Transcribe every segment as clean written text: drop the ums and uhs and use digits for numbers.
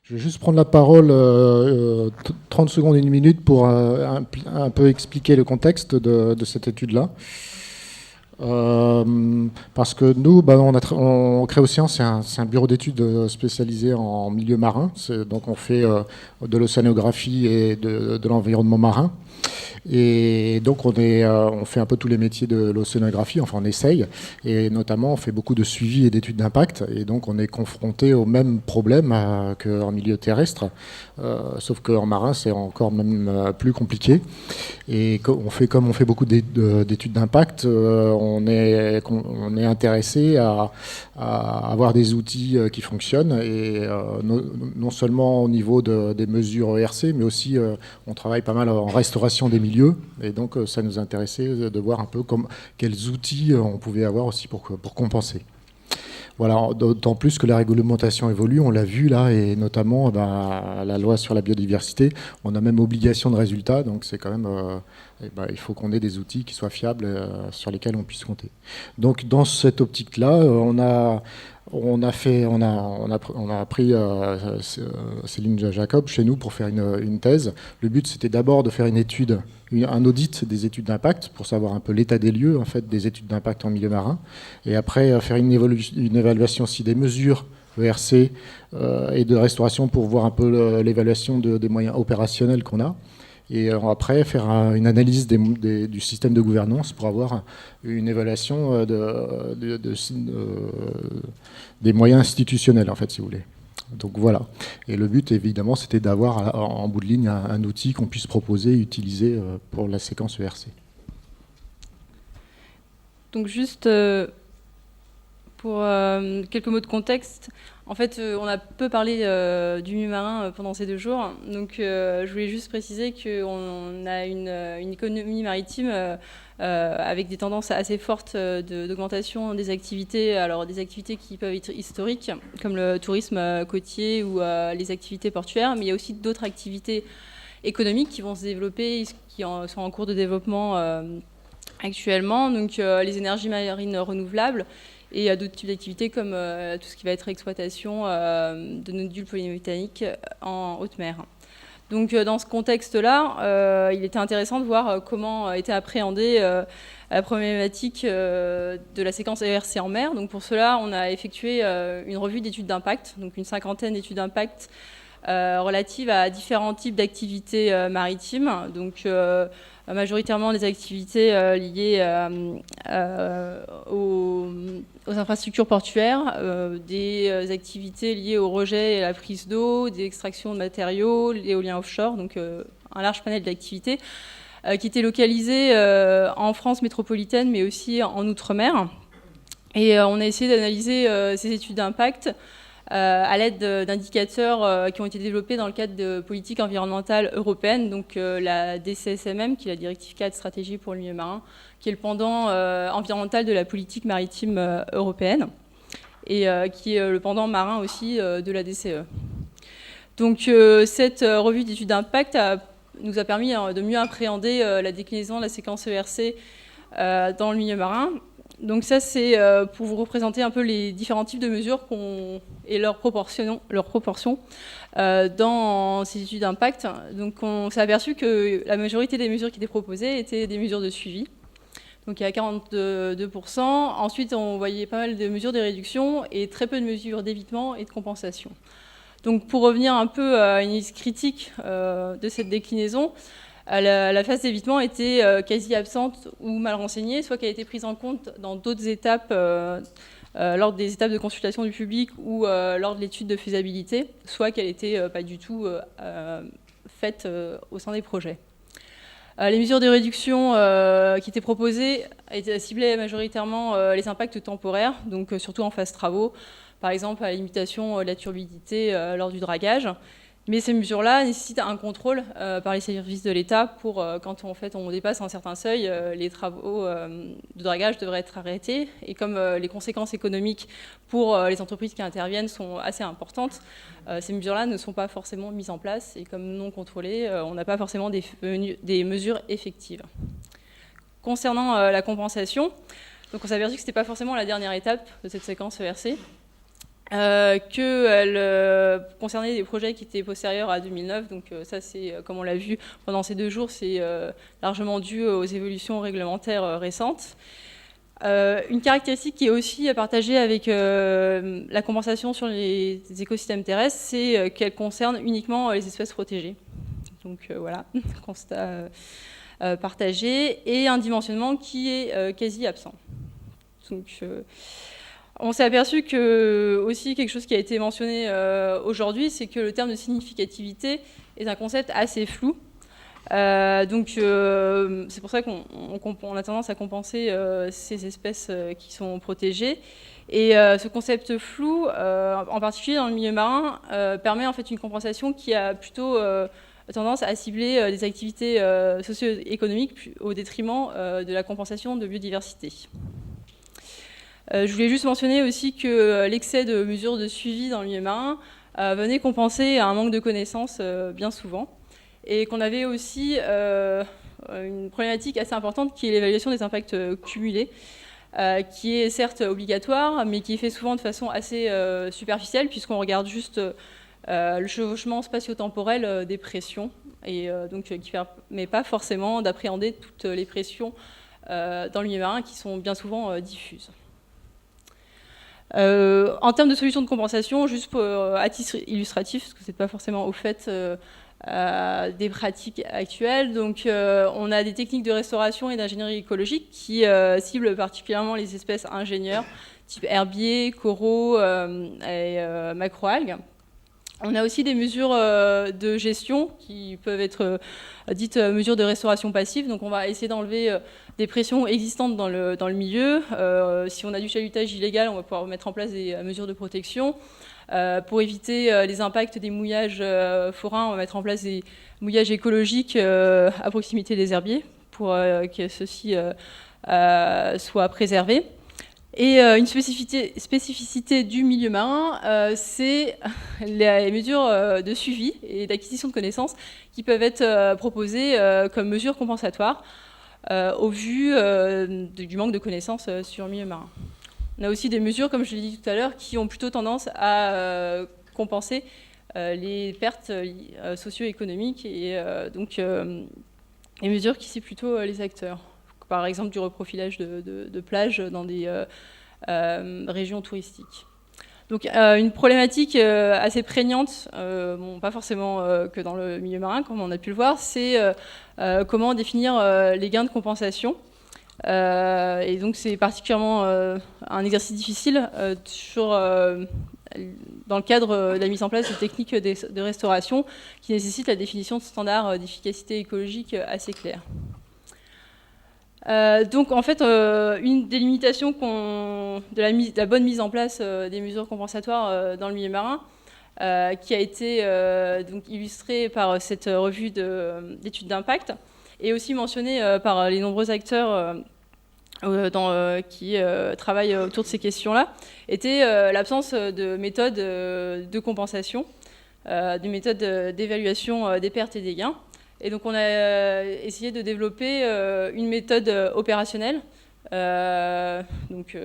Je vais juste prendre la parole 30 secondes, une minute pour un peu expliquer le contexte de cette étude-là. Parce que nous, on Créocéan, c'est un bureau d'études spécialisé en milieu marin. Donc on fait de l'océanographie et de l'environnement marin. Et donc on fait un peu tous les métiers de l'océanographie, enfin on essaye, et notamment on fait beaucoup de suivi et d'études d'impact, et donc on est confronté au même problème qu'en milieu terrestre, sauf qu'en marin c'est encore même plus compliqué. Et comme on fait beaucoup d'études d'impact, on est intéressé à avoir des outils qui fonctionnent, et non seulement au niveau des mesures ERC, mais aussi on travaille pas mal en restauration des milieux, et donc ça nous intéressait de voir un peu quels outils on pouvait avoir aussi pour compenser. Voilà, d'autant plus que la réglementation évolue, on l'a vu là, et notamment la loi sur la biodiversité, on a même obligation de résultat, donc c'est quand même, il faut qu'on ait des outils qui soient fiables, sur lesquels on puisse compter. Donc dans cette optique-là, on a pris Céline Jacob chez nous pour faire une thèse. Le but, c'était d'abord de faire une étude, un audit des études d'impact pour savoir un peu l'état des lieux en fait, des études d'impact en milieu marin. Et après, faire une évaluation aussi des mesures ERC et de restauration pour voir un peu l'évaluation des moyens opérationnels qu'on a. Et après, faire une analyse du système de gouvernance pour avoir une évaluation des moyens institutionnels, en fait, si vous voulez. Donc voilà. Et le but, évidemment, c'était d'avoir en bout de ligne un outil qu'on puisse proposer et utiliser pour la séquence ERC. Donc juste pour quelques mots de contexte, en fait, on a peu parlé du milieu marin pendant ces 2 jours. Donc je voulais juste préciser qu'on a une économie maritime avec des tendances assez fortes d'augmentation des activités. Alors des activités qui peuvent être historiques, comme le tourisme côtier ou les activités portuaires, mais il y a aussi d'autres activités économiques qui vont se développer, qui sont en cours de développement actuellement. Donc les énergies marines renouvelables, et d'autres types d'activités comme tout ce qui va être exploitation de nodules polymétalliques en haute mer. Donc dans ce contexte-là, il était intéressant de voir comment était appréhendée la problématique de la séquence ERC en mer. Donc pour cela, on a effectué une revue d'études d'impact, donc une 50aine d'études d'impact relatives à différents types d'activités maritimes. Donc majoritairement des activités liées aux infrastructures portuaires, des activités liées au rejet et à la prise d'eau, des extractions de matériaux, l'éolien offshore, donc un large panel d'activités qui étaient localisées en France métropolitaine, mais aussi en Outre-mer. Et on a essayé d'analyser ces études d'impact à l'aide d'indicateurs qui ont été développés dans le cadre de politiques environnementales européennes, donc la DCSMM, qui est la Directive 4 Stratégie pour le milieu marin, qui est le pendant environnemental de la politique maritime européenne, et qui est le pendant marin aussi de la DCE. Donc cette revue d'études d'impact nous a permis de mieux appréhender la déclinaison de la séquence ERC dans le milieu marin. Donc ça, c'est pour vous représenter un peu les différents types de mesures et leurs proportions dans ces études d'impact. Donc on s'est aperçu que la majorité des mesures qui étaient proposées étaient des mesures de suivi. Donc il y a 42%. Ensuite, on voyait pas mal de mesures de réduction et très peu de mesures d'évitement et de compensation. Donc pour revenir un peu à une analyse critique de cette déclinaison, la phase d'évitement était quasi absente ou mal renseignée, soit qu'elle a été prise en compte dans d'autres étapes, lors des étapes de consultation du public ou lors de l'étude de faisabilité, soit qu'elle n'était pas du tout faite au sein des projets. Les mesures de réduction qui étaient proposées ciblaient majoritairement les impacts temporaires, donc surtout en phase travaux, par exemple à la limitation de la turbidité lors du dragage. Mais ces mesures-là nécessitent un contrôle par les services de l'État pour, quand on dépasse un certain seuil, les travaux de dragage devraient être arrêtés. Et comme les conséquences économiques pour les entreprises qui interviennent sont assez importantes, ces mesures-là ne sont pas forcément mises en place. Et comme non contrôlées, on n'a pas forcément des mesures effectives. Concernant la compensation, donc on s'est aperçu que ce n'était pas forcément la dernière étape de cette séquence ERC. qu'elle concernait des projets qui étaient postérieurs à 2009. Donc ça, c'est, comme on l'a vu pendant ces 2 jours, c'est largement dû aux évolutions réglementaires récentes. Une caractéristique qui est aussi partagée avec la compensation sur les écosystèmes terrestres, c'est qu'elle concerne uniquement les espèces protégées. Donc voilà, constat partagé, et un dimensionnement qui est quasi absent. Donc, on s'est aperçu que, aussi, quelque chose qui a été mentionné aujourd'hui, c'est que le terme de significativité est un concept assez flou. Donc, c'est pour ça qu'on a tendance à compenser ces espèces qui sont protégées. Et ce concept flou, en particulier dans le milieu marin, permet en fait une compensation qui a plutôt tendance à cibler des activités socio-économiques au détriment de la compensation de biodiversité. Je voulais juste mentionner aussi que l'excès de mesures de suivi dans le milieu marin venait compenser un manque de connaissances bien souvent, et qu'on avait aussi une problématique assez importante qui est l'évaluation des impacts cumulés, qui est certes obligatoire, mais qui est fait souvent de façon assez superficielle, puisqu'on regarde juste le chevauchement spatio-temporel des pressions, et donc qui ne permet pas forcément d'appréhender toutes les pressions dans le milieu marin qui sont bien souvent diffuses. En termes de solutions de compensation, juste à titre illustratif, parce que c'est pas forcément au fait des pratiques actuelles, donc on a des techniques de restauration et d'ingénierie écologique qui ciblent particulièrement les espèces ingénieurs, type herbiers, coraux et macroalgues. On a aussi des mesures de gestion qui peuvent être dites mesures de restauration passive. Donc on va essayer d'enlever des pressions existantes dans le milieu. Si on a du chalutage illégal, on va pouvoir mettre en place des mesures de protection. Pour éviter les impacts des mouillages forains, on va mettre en place des mouillages écologiques à proximité des herbiers pour que ceux-ci soient préservés. Et une spécificité du milieu marin, c'est les mesures de suivi et d'acquisition de connaissances qui peuvent être proposées comme mesures compensatoires au vu du manque de connaissances sur le milieu marin. On a aussi des mesures, comme je l'ai dit tout à l'heure, qui ont plutôt tendance à compenser les pertes socio-économiques et donc les mesures qui ciblent plutôt les acteurs. Par exemple, du reprofilage de plages dans des régions touristiques. Donc, une problématique assez prégnante, bon, pas forcément que dans le milieu marin, comme on a pu le voir, c'est comment définir les gains de compensation. Et donc, c'est particulièrement un exercice difficile dans le cadre de la mise en place de techniques de restauration qui nécessitent la définition de standards d'efficacité écologique assez clairs. Donc en fait, une des limitations de la bonne mise en place des mesures compensatoires dans le milieu marin, qui a été donc illustrée par cette revue d'études d'impact, et aussi mentionnée par les nombreux acteurs qui travaillent autour de ces questions-là, était l'absence de méthodes de compensation, de méthodes d'évaluation des pertes et des gains. Et donc on a essayé de développer une méthode opérationnelle, donc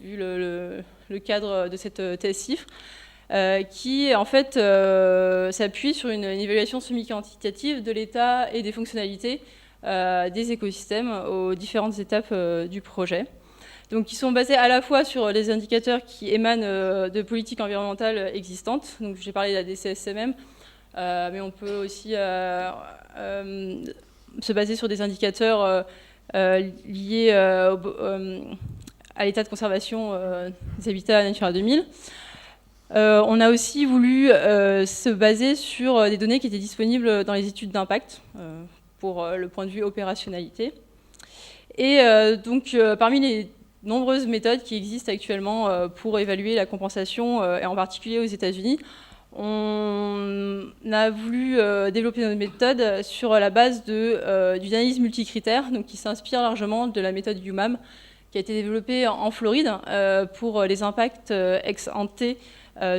vu le cadre de cette thèse CIFRE, qui en fait s'appuie sur une évaluation semi-quantitative de l'état et des fonctionnalités des écosystèmes aux différentes étapes du projet. Donc, ils sont basés à la fois sur les indicateurs qui émanent de politiques environnementales existantes. Donc, j'ai parlé de la DCSMM, mais on peut aussi se baser sur des indicateurs liés à l'état de conservation des habitats Natura 2000. On a aussi voulu se baser sur des données qui étaient disponibles dans les études d'impact pour le point de vue opérationnalité. Et donc, parmi les nombreuses méthodes qui existent actuellement pour évaluer la compensation, et en particulier aux États-Unis, on a voulu développer notre méthode sur la base d'une analyse multicritère, donc qui s'inspire largement de la méthode UMAM, qui a été développée en Floride pour les impacts ex ante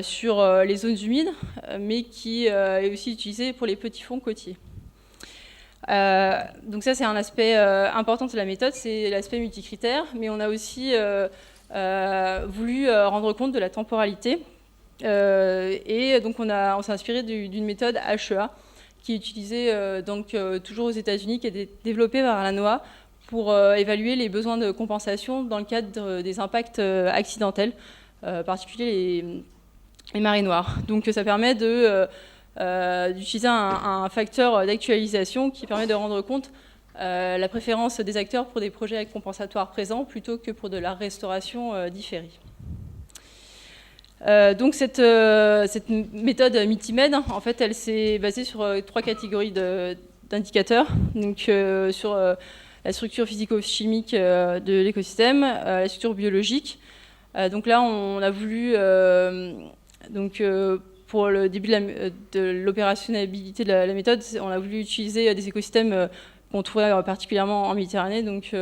sur les zones humides, mais qui est aussi utilisée pour les petits fonds côtiers. Donc ça, c'est un aspect important de la méthode, c'est l'aspect multicritère, mais on a aussi voulu rendre compte de la temporalité. Et donc on s'est inspiré d'une méthode HEA qui est utilisée toujours aux États-Unis, qui est développée par la NOAA pour évaluer les besoins de compensation dans le cadre des impacts accidentels, en particulier les marées noires. Donc ça permet d'utiliser un facteur d'actualisation qui permet de rendre compte la préférence des acteurs pour des projets compensatoires présents plutôt que pour de la restauration différée. Donc cette méthode MITIMED, en fait, elle s'est basée sur 3 catégories d'indicateurs. Donc sur la structure physico-chimique de l'écosystème, la structure biologique. Donc là, on a voulu, pour le début de l'opérationnalité de la méthode, on a voulu utiliser des écosystèmes qu'on trouvait particulièrement en Méditerranée, donc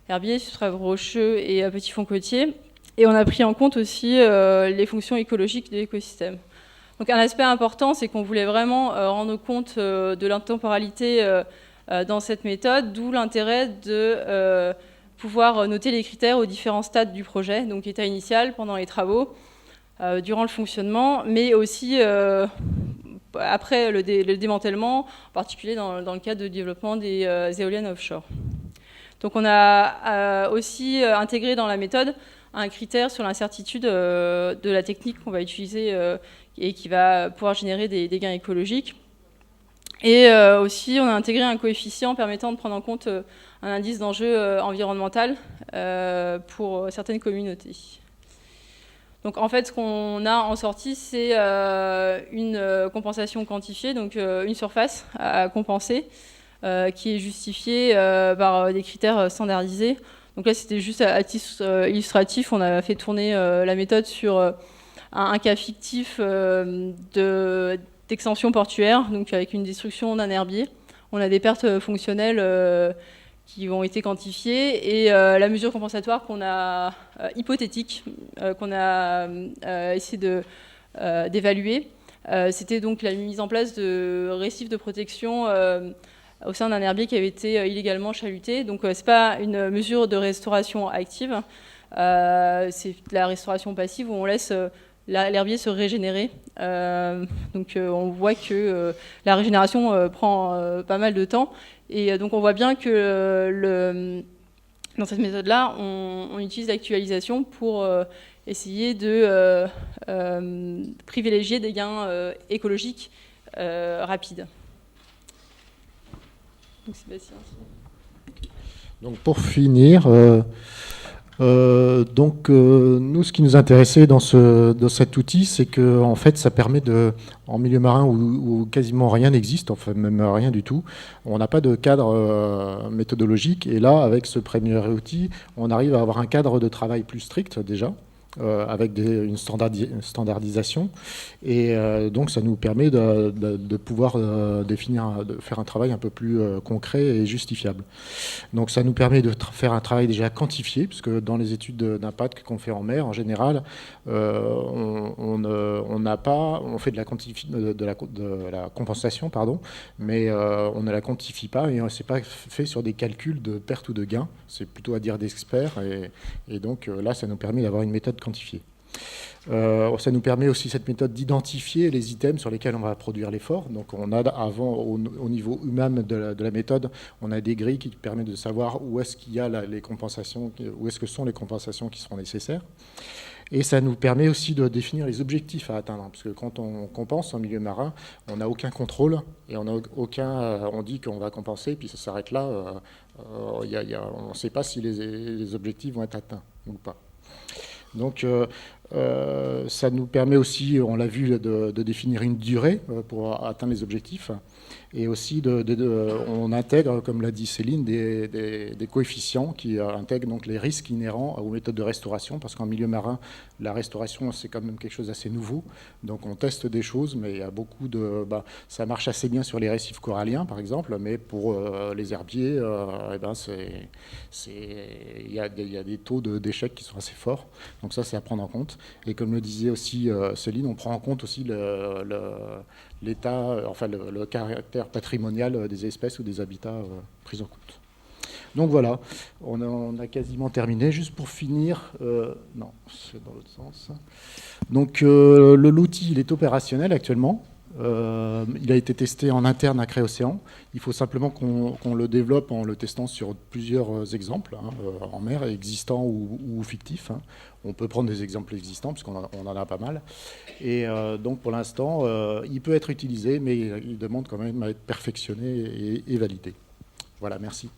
herbiers, substrats rocheux et petits fonds côtiers. Et on a pris en compte aussi les fonctions écologiques de l'écosystème. Donc un aspect important, c'est qu'on voulait vraiment rendre compte de l'intemporalité dans cette méthode, d'où l'intérêt de pouvoir noter les critères aux différents stades du projet, donc état initial, pendant les travaux, durant le fonctionnement, mais aussi après le démantèlement, en particulier dans le cadre de développement des éoliennes offshore. Donc on a aussi intégré dans la méthode un critère sur l'incertitude de la technique qu'on va utiliser et qui va pouvoir générer des gains écologiques. Et aussi, on a intégré un coefficient permettant de prendre en compte un indice d'enjeu environnemental pour certaines communautés. Donc en fait, ce qu'on a en sortie, c'est une compensation quantifiée, donc une surface à compenser, qui est justifiée par des critères standardisés. Donc là, c'était juste à titre illustratif, on a fait tourner la méthode sur un cas fictif d'extension portuaire, donc avec une destruction d'un herbier. On a des pertes fonctionnelles qui ont été quantifiées et la mesure compensatoire qu'on a hypothétique, qu'on a essayé d'évaluer, c'était donc la mise en place de récifs de protection au sein d'un herbier qui avait été illégalement chaluté. Donc c'est pas une mesure de restauration active, c'est la restauration passive où on laisse l'herbier se régénérer. Donc on voit que la régénération prend pas mal de temps. Et donc on voit bien que dans cette méthode-là, on utilise l'actualisation pour essayer de privilégier des gains écologiques rapides. Donc Sébastien. Donc pour finir, nous, ce qui nous intéressait dans cet outil, c'est que en fait, ça permet en milieu marin où quasiment rien n'existe, enfin même rien du tout, on n'a pas de cadre méthodologique. Et là, avec ce premier outil, on arrive à avoir un cadre de travail plus strict déjà. Avec une standardisation, et donc ça nous permet de pouvoir faire un travail un peu plus concret et justifiable. Donc ça nous permet de faire un travail déjà quantifié, puisque dans les études d'impact qu'on fait en mer, en général, on fait de la compensation, pardon, mais on ne la quantifie pas, et c'est pas fait sur des calculs de perte ou de gain, c'est plutôt à dire d'experts, et donc là ça nous permet d'avoir une méthode quantifiée. Ça nous permet aussi, cette méthode, d'identifier les items sur lesquels on va produire l'effort. Donc on a avant, au niveau humain de la méthode, on a des grilles qui permettent de savoir où est-ce qu'il y a les compensations, où est-ce que sont les compensations qui seront nécessaires. Et ça nous permet aussi de définir les objectifs à atteindre, parce que quand on compense en milieu marin, on n'a aucun contrôle, et on dit qu'on va compenser, puis ça s'arrête là. On ne sait pas si les objectifs vont être atteints ou pas. Donc ça nous permet aussi, on l'a vu, de définir une durée pour atteindre les objectifs. Et aussi, on intègre, comme l'a dit Céline, des coefficients qui intègrent donc les risques inhérents aux méthodes de restauration, parce qu'en milieu marin, la restauration, c'est quand même quelque chose d'assez nouveau. Donc on teste des choses, mais il y a beaucoup ça marche assez bien sur les récifs coralliens, par exemple, mais pour les herbiers, il y a des taux d'échec qui sont assez forts. Donc ça, c'est à prendre en compte. Et comme le disait aussi Céline, on prend en compte aussi l'état, le caractère patrimonial des espèces ou des habitats pris en compte. Donc voilà, on a quasiment terminé. Juste pour finir, non, c'est dans l'autre sens. Donc l'outil, il est opérationnel actuellement. Il a été testé en interne à Créocéan. Il faut simplement qu'on le développe en le testant sur plusieurs exemples, hein, en mer, existants ou fictifs, hein. On peut prendre des exemples existants, puisqu'on en a pas mal. Et donc pour l'instant, il peut être utilisé, mais il demande quand même à être perfectionné et validé. Voilà, merci.